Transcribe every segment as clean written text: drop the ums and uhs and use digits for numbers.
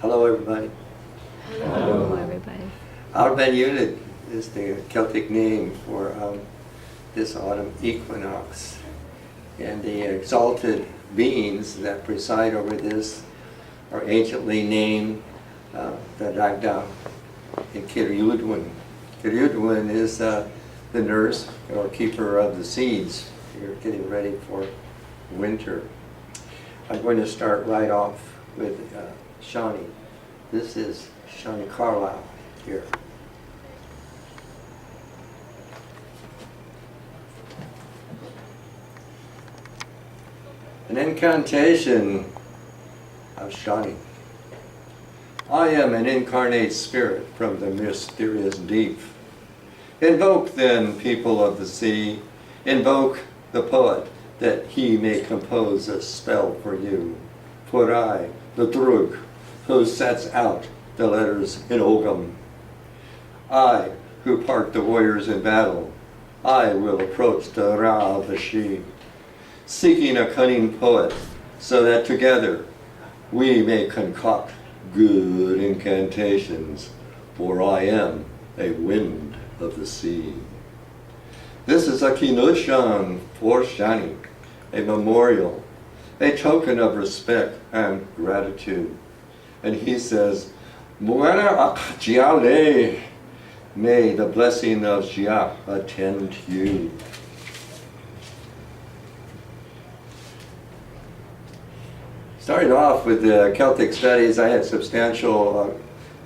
Hello, everybody. Hello, everybody. Arben Unit is the Celtic name for this autumn equinox. And the exalted beings that preside over this are anciently named the Ragda and Kiryudwin. Kiryudwin is the nurse or keeper of the seeds. You're getting ready for winter. I'm going to start right off with Shawnee. This is Shawnee Carlisle here. An incantation of Shawnee. I am an incarnate spirit from the mysterious deep. Invoke then, people of the sea, invoke the poet, that he may compose a spell for you. For I, the Drug, who sets out the letters in Ogam. I, who part the warriors in battle, I will approach the Ra of the She, seeking a cunning poet, so that together we may concoct good incantations, for I am a wind of the sea. This is a kinushan for Shani, a memorial, a token of respect and gratitude. And he says, Muera akjiale, may the blessing of Jia attend you. Starting off with the Celtic studies, I had substantial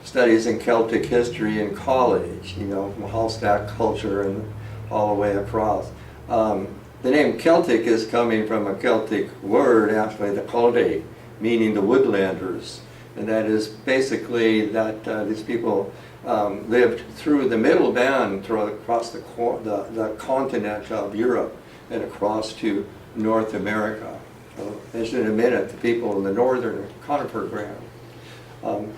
studies in Celtic history in college, you know, from Hallstatt culture and all the way across. The name Celtic is coming from a Celtic word, actually, the Coyote, meaning the woodlanders. And that is basically that these people lived through the middle band across the continent of Europe and across to North America. I'll mention in a minute the people in the northern conifer ground.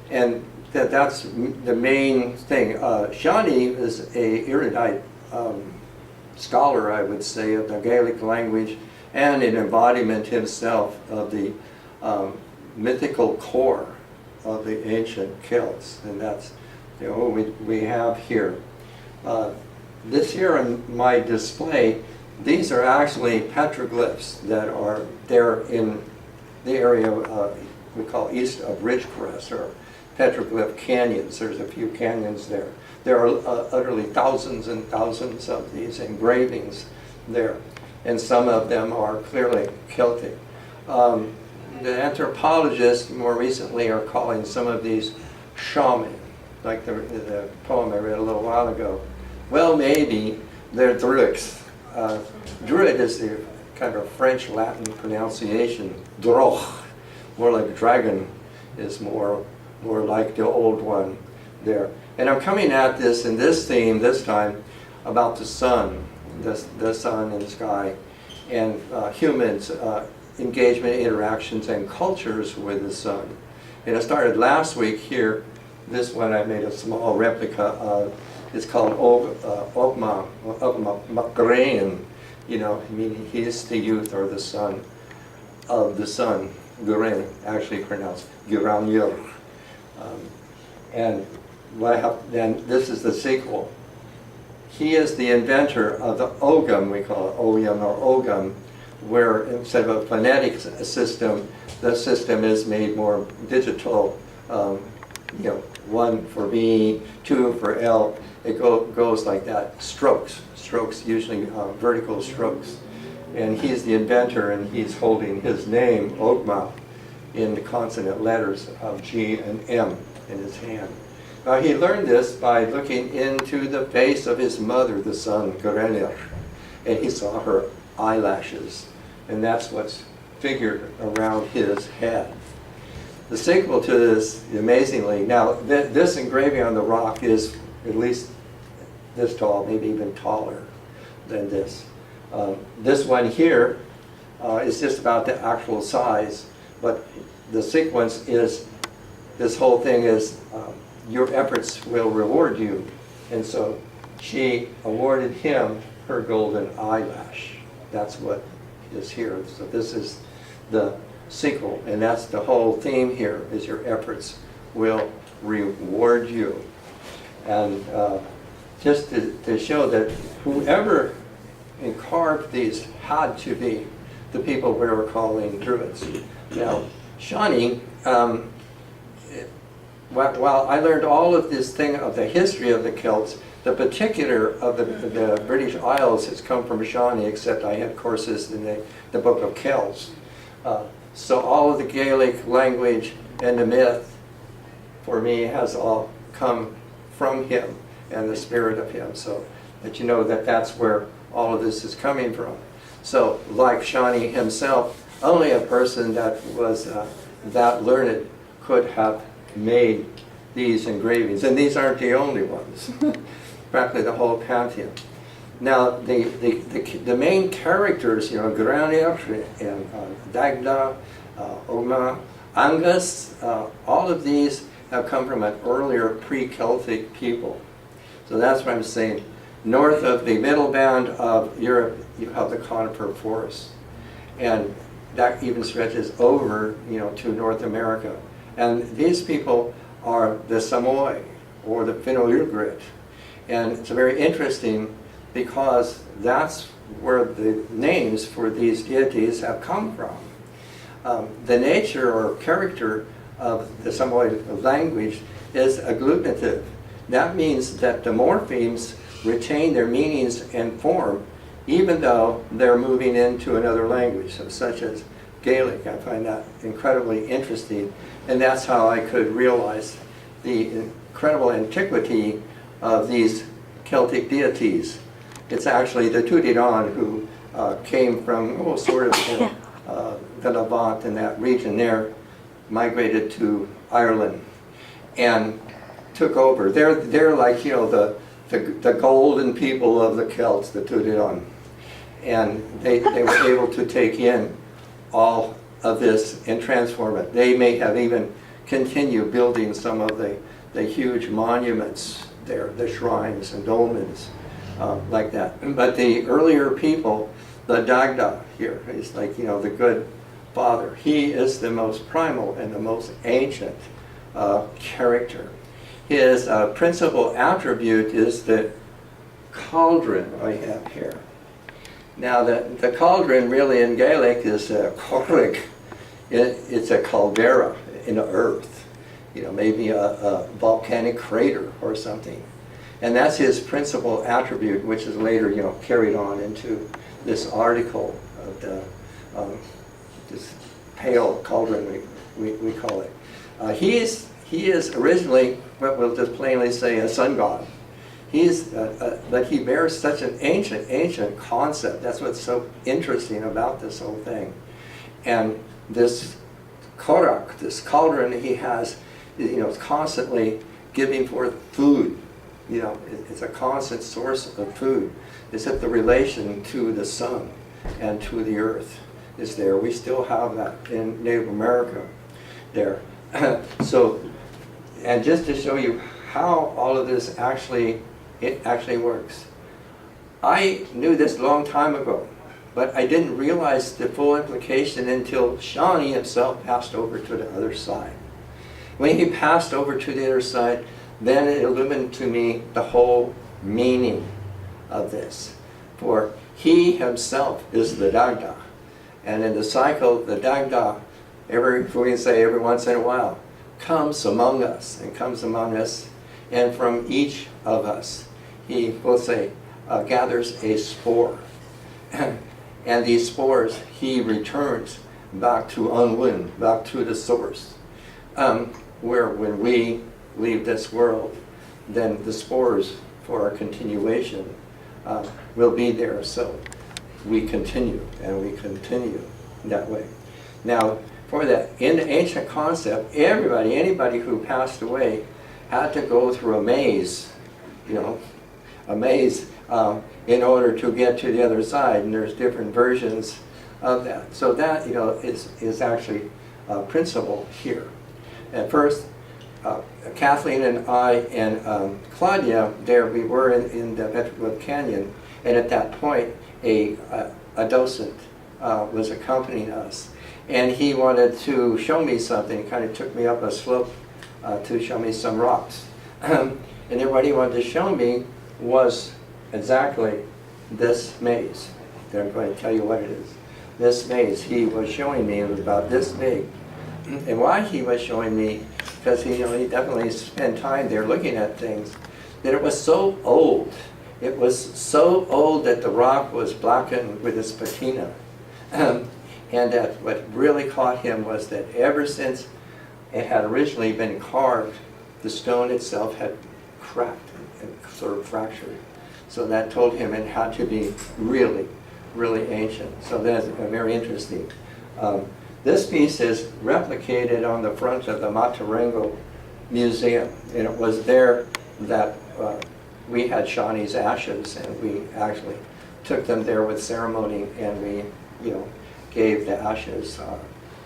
And that's the main thing. Shawnee is a erudite scholar, I would say, of the Gaelic language and an embodiment himself of the mythical core of the ancient Celts. And that's, you know, what we have here. This here in my display, these are actually petroglyphs that are there in the area we call east of Ridgecrest, or petroglyph canyons. There's a few canyons there. There are utterly thousands and thousands of these engravings there, and some of them are clearly Celtic. The anthropologists more recently are calling some of these shaman, like the poem I read a little while ago. Well, maybe they're druids. Druid is the kind of French Latin pronunciation. Droch, more like dragon, is more like the old one there. And I'm coming at this in this theme this time about the sun, the sun and the sky, and humans' engagement, interactions, and cultures with the sun. And I started last week here. This one I made a small replica of. It's called Ogma Magrain, you know, meaning he is the youth or the son of the sun. Guren, actually pronounced Guranir. And then this is the sequel. He is the inventor of the Ogam, we call it Oyam or Ogam, where instead of a phonetic system, the system is made more digital. You know, 1 for B, 2 for L. It goes like that. Strokes, usually vertical strokes. And he's the inventor, and he's holding his name, Ogma, in the consonant letters of G and M in his hand. Now he learned this by looking into the face of his mother, the sun, Gurenir, and he saw her eyelashes, and that's what's figured around his head. The sequel to this, amazingly, now this engraving on the rock is at least this tall, maybe even taller than this. This one here is just about the actual size, but the sequence is, this whole thing is, your efforts will reward you. And so she awarded him her golden eyelash. That's what is here. So this is the sequel. And that's the whole theme here, is your efforts will reward you. And just to show that whoever carved these had to be the people we were calling Druids. Now, Shawnee, while I learned all of this thing of the history of the Celts, the particular of the British Isles has come from Shawnee, except I had courses in the Book of Kells. So all of the Gaelic language and the myth, for me, has all come from him and the spirit of him. So that you know that that's where all of this is coming from. So like Shawnee himself, only a person that was that learned could have made these engravings. And these aren't the only ones. Practically the whole pantheon. Now the main characters, you know, Granir and Dagda, Oma, Angus, all of these have come from an earlier pre-Celtic people. So that's what I'm saying. North of the middle band of Europe, you have the conifer forest. And that even stretches over, you know, to North America. And these people are the Samoy, or the Finno-Ugric. And it's very interesting because that's where the names for these deities have come from. The nature or character of the Samoy language is agglutinative. That means that the morphemes retain their meanings and form even though they're moving into another language, so such as Gaelic. I find that incredibly interesting, and that's how I could realize the incredible antiquity of these Celtic deities. It's actually the Tudidon who came from sort of the Levant and that region there, migrated to Ireland and took over. They're like, you know, the golden people of the Celts, the Tudidon. And they were able to take in all of this and transform it. They may have even continued building some of the huge monuments there, the shrines and dolmens, like that. But the earlier people, the Dagda here, is like, you know, the good father. He is the most primal and the most ancient character. His principal attribute is the cauldron I have here. Now the cauldron really in Gaelic is a corrig. It's a caldera in the earth, you know, maybe a volcanic crater or something. And that's his principal attribute, which is later, you know, carried on into this article of the this pale cauldron we call it. He is originally what we'll just plainly say a sun god. But he bears such an ancient concept. That's what's so interesting about this whole thing. And this korak, this cauldron he has, you know, is constantly giving forth food. You know, it's a constant source of food. It's that the relation to the sun and to the earth is there. We still have that in Native America there. So, and just to show you how all of this actually works. I knew this a long time ago, but I didn't realize the full implication until Shawnee himself passed over to the other side. When he passed over to the other side, then it illuminated to me the whole meaning of this. For he himself is the Dagda. And in the cycle, the Dagda, every once in a while, comes among us, and from each of us, he will say, gathers a spore. And these spores, he returns back to Unwin, back to the source. Where when we leave this world, then the spores for our continuation will be there. So we continue, and we continue that way. Now, for that, in the ancient concept, anybody who passed away had to go through a maze, you know, in order to get to the other side, and there's different versions of that. So that, you know, is actually a principle here. At first, Kathleen and I and Claudia, there we were in the Petrified Canyon, and at that point, a docent was accompanying us. and he wanted to show me something. He kind of took me up a slope to show me some rocks. And then what he wanted to show me was exactly this maze. I'm going to tell you what it is. This maze he was showing me, it was about this big. And why he was showing me, because he definitely spent time there looking at things, that it was so old. It was so old that the rock was blackened with its patina. And that what really caught him was that ever since it had originally been carved, the stone itself had cracked and sort of fractured. So that told him it had to be really, really ancient. So that's very interesting. This piece is replicated on the front of the Matarengo Museum, and it was there that we had Shawnee's ashes, and we actually took them there with ceremony, and we, gave the ashes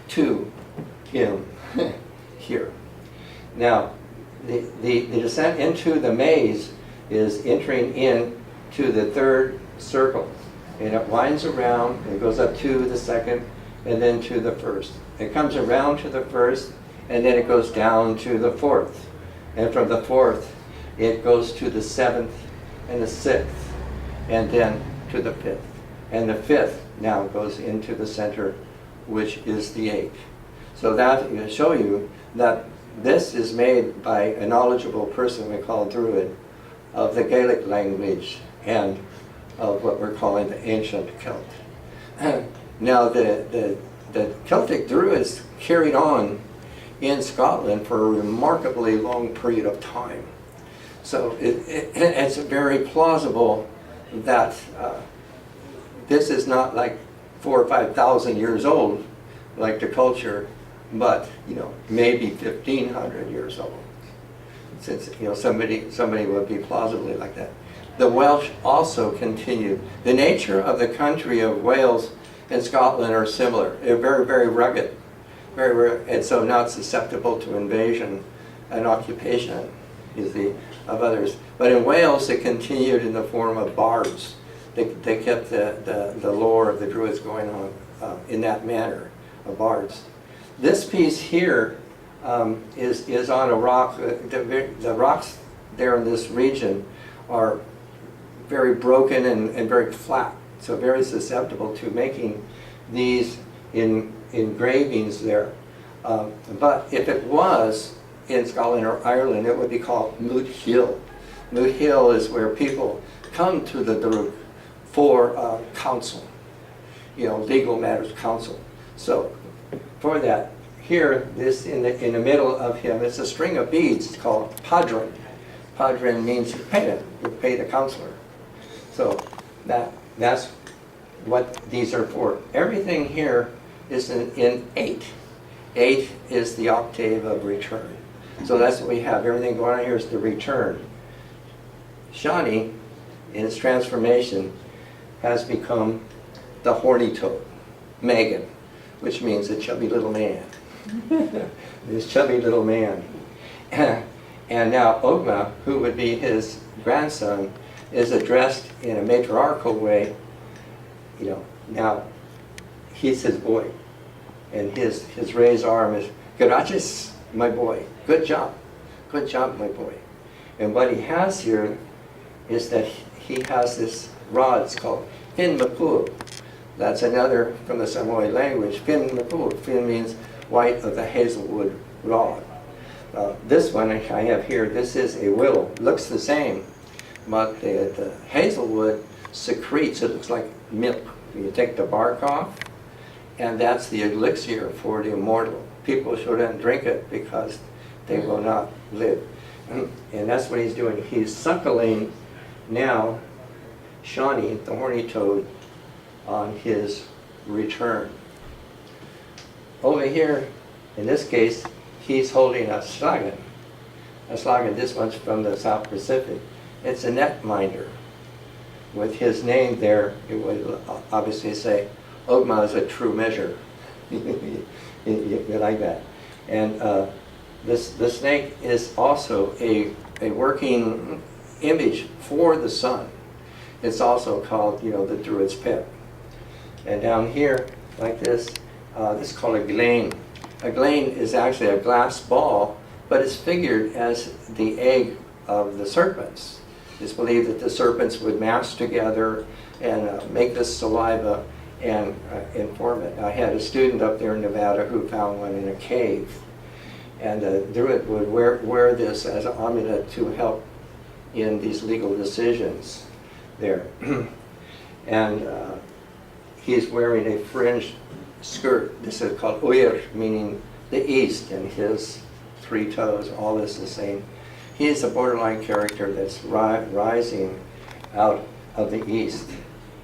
to him here. Now, the descent into the maze is entering in to the third circle, and it winds around, and it goes up to the second, and then to the first. It comes around to the first, and then it goes down to the fourth. And from the fourth, it goes to the seventh and the sixth, and then to the fifth. And the fifth now goes into the center, which is the eighth. So that will show you that this is made by a knowledgeable person we call Druid of the Gaelic language and of what we're calling the ancient Celt. Now the Celtic Druids carried on in Scotland for a remarkably long period of time. So it's very plausible that this is not like 4,000 or 5,000 years old, like the culture, but maybe 1,500 years old. Since somebody would be plausibly like that. The Welsh also continued. The nature of the country of Wales and Scotland are similar. They're very, very rugged, and so not susceptible to invasion and occupation of others. But in Wales, it continued in the form of bards. They kept the lore of the Druids going on in that manner of bards. This piece here is on a rock. The rocks there in this region are very broken and very flat, so very susceptible to making these engravings there. But if it was in Scotland or Ireland, it would be called Moot Hill. Moot Hill is where people come to the Druid for counsel, legal matters counsel. So for that, here, this in the middle of him, it's a string of beads called padron. Padron means you pay the counselor. So that's what these are for. Everything here is in 8. 8 is the octave of return. So that's what we have. Everything going on here is the return. Shawnee, in its transformation, has become the horny toad, Megan, which means a chubby little man. This chubby little man. And now Ogma, who would be his grandson, is addressed in a matriarchal way. Now he's his boy, and his raised arm is "Gracias, my boy. Good job, my boy." And what he has here is that he has this rod. It's called Fin Mapul. That's another from the Samoa language. Fin Mapul. Fin means white of the hazelwood rod. This one I have here, this is a willow. Looks the same, but the hazelwood secretes, it looks like milk. You take the bark off, and that's the elixir for the immortal. People shouldn't drink it because they will not live. And that's what he's doing. He's suckling now Shawnee, the horny toad, on his return. Over here, in this case, he's holding a slagan. A slagan, this one's from the South Pacific. It's a net minder. With his name there, it would obviously say, Ogma is a true measure. You like that. And the snake is also a working image for the sun. It's also called, the Druid's pet. And down here, like this, This is called a glane. A glane is actually a glass ball, but it's figured as the egg of the serpents. It's believed that the serpents would mass together and make this saliva and form it. I had a student up there in Nevada who found one in a cave. And the Druid would wear this as an amulet to help in these legal decisions there. And he's wearing a fringed skirt. This is called Uir, meaning the east, and his 3 toes, all this is the same. He is a borderline character that's rising out of the east.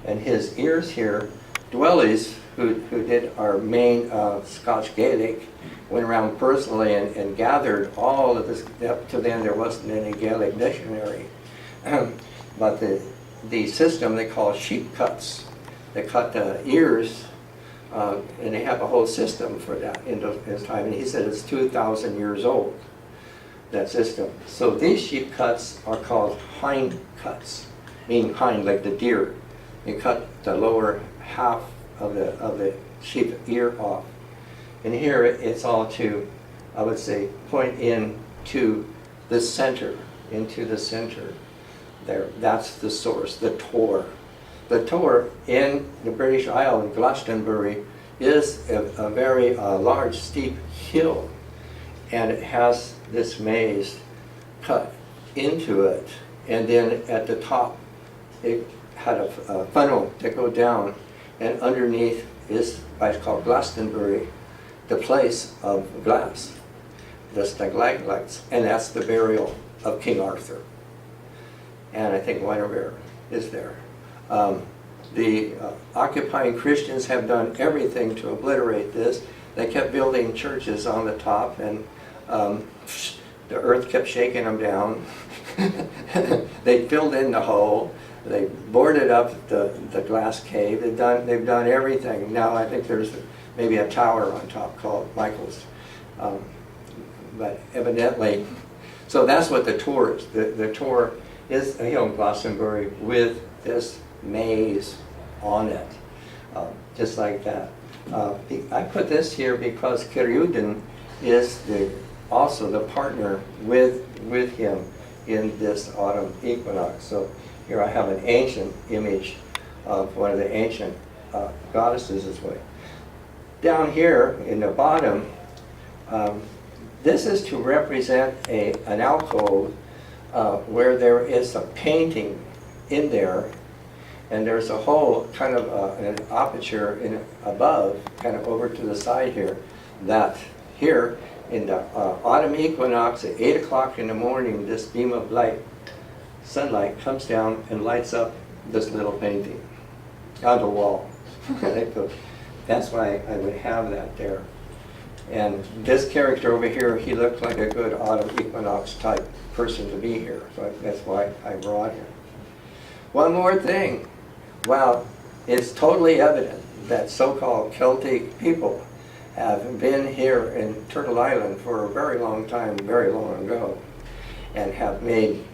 And his ears here, Dwellies, who did our main Scotch Gaelic, went around personally and gathered all of this. Up to then there wasn't any Gaelic dictionary. But the system they call sheep cuts. They cut the ears, and they have a whole system for that in his time. And he said it's 2,000 years old, that system. So these sheep cuts are called hind cuts, meaning hind, like the deer. You cut the lower half of the sheep ear off. And here it's all to, I would say, point in to the center, into the center. There, that's the source, the Tor. The Tor in the British Isle in Glastonbury is a very large, steep hill, and it has this maze cut into it. And then at the top, it had a funnel to go down, and underneath is what's called Glastonbury, the place of glass, the stalagmites, and that's the burial of King Arthur. And I think Winterbear is there. The occupying Christians have done everything to obliterate this. They kept building churches on the top, and the earth kept shaking them down. They filled in the hole. They boarded up the glass cave. They've done everything. Now I think there's maybe a tower on top called Michael's. But evidently, so that's what the Tor is. The Tor is a hill in Glastonbury with this maze on it, just like that. I put this here because Kiryudin is also the partner with him in this autumn equinox. So here I have an ancient image of one of the ancient goddesses this way. Down here in the bottom, this is to represent an alcove where there is a painting in there, and there's a hole, kind of an aperture above, kind of over to the side here, that here in the autumn equinox at 8 o'clock in the morning, this beam of light, sunlight, comes down and lights up this little painting on the wall. That's why I would have that there. And this character over here, he looked like a good autumn equinox type person to be here. So that's why I brought him. One more thing. Well, it's totally evident that so-called Celtic people have been here in Turtle Island for a very long time, very long ago, and have made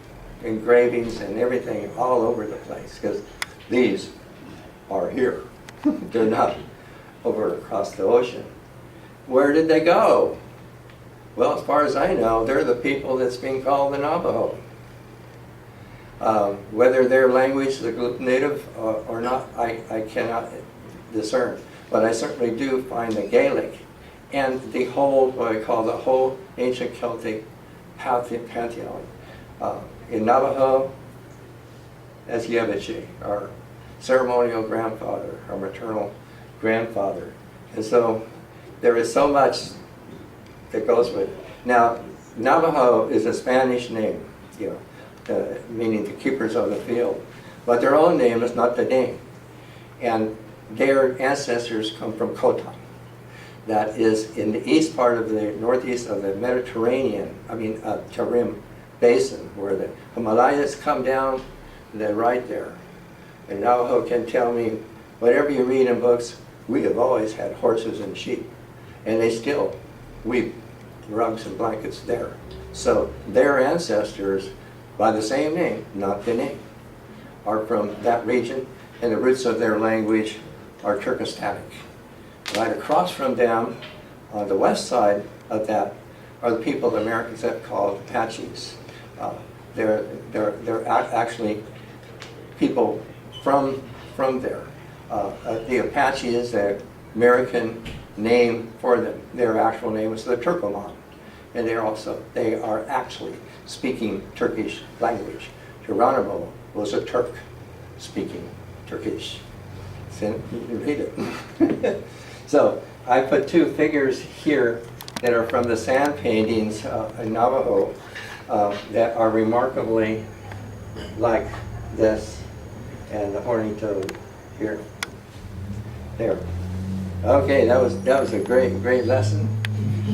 engravings and everything all over the place, because these are here. They're not over across the ocean. Where did they go? Well, as far as I know, they're the people that's being called the Navajo. Whether their language is the native or not, I cannot discern. But I certainly do find the Gaelic and the whole, what I call the whole ancient Celtic pantheon. In Navajo, as Yevichi, our ceremonial grandfather, our maternal grandfather. And so there is so much that goes with it. Now, Navajo is a Spanish name, meaning the keepers of the field. But their own name is not the name. And their ancestors come from Khotan. That is in the east part of the northeast of the Mediterranean, Tarim Basin, where the Himalayas come down, they're right there. And Navajo can tell me, whatever you read in books, we have always had horses and sheep. And they still weave rugs and blankets there. So their ancestors, by the same name, not the name, are from that region, and the roots of their language are Turkestanic. Right across from them, on the west side of that, are the people the Americans have called Apaches. They're actually people from there. The Apache is the American name for them. Their actual name is the Turkoman. And they are actually speaking Turkish language. Geronimo was a Turk speaking Turkish. So you read it. So I put two figures here that are from the sand paintings in Navajo that are remarkably like this, and the horny toad here. There. Okay, that was a great lesson.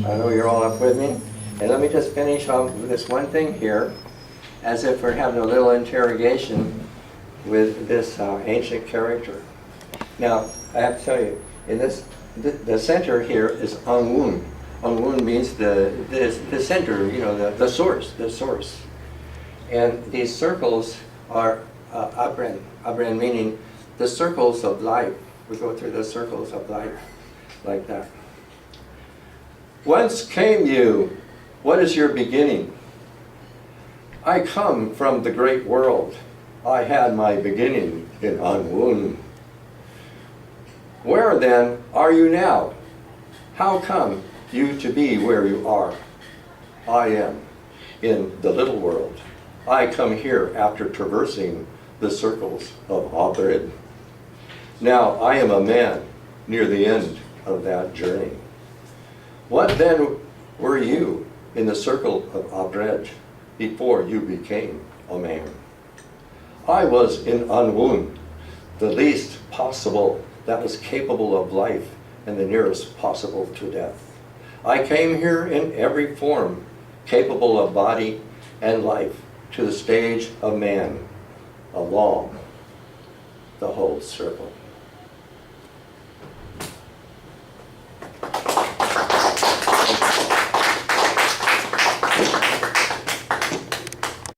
I know you're all up with me. And let me just finish off with this one thing here, as if we're having a little interrogation with this ancient character. Now, I have to tell you, in this, the center here is Angun. Angun means the center, you know, the source. And these circles are Abren. Abren meaning the circles of life. We go through the circles of life like that. Whence came you? What is your beginning? I come from the great world. I had my beginning in Angun. Where then are you now? How come you to be where you are? I am in the little world. I come here after traversing the circles of Abred. Now I am a man near the end of that journey. What then were you in the circle of Abred before you became a man? I was in Angun, the least possible that was capable of life and the nearest possible to death. I came here in every form capable of body and life to the stage of man along the whole circle.